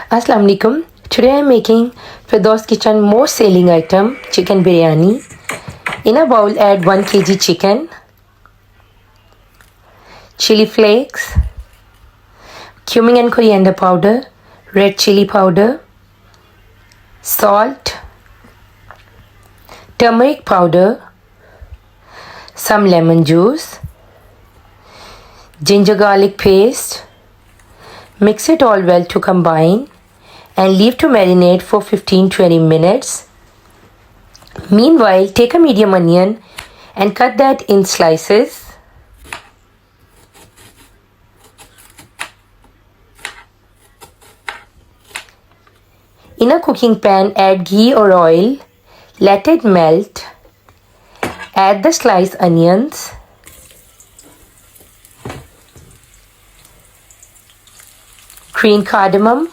Assalamu alaikum. Today I am making Firdaus Kitchen most selling item, chicken biryani. In a bowl add 1 kg chicken, chili flakes, cumin and coriander powder, red chili powder, salt, turmeric powder, some lemon juice, ginger garlic paste. Mix it all well to combine and leave to marinate for 15-20 minutes. Meanwhile, take a medium onion and cut that in slices. In a cooking pan, add ghee or oil. Let it melt. Add the sliced onions. Green cardamom,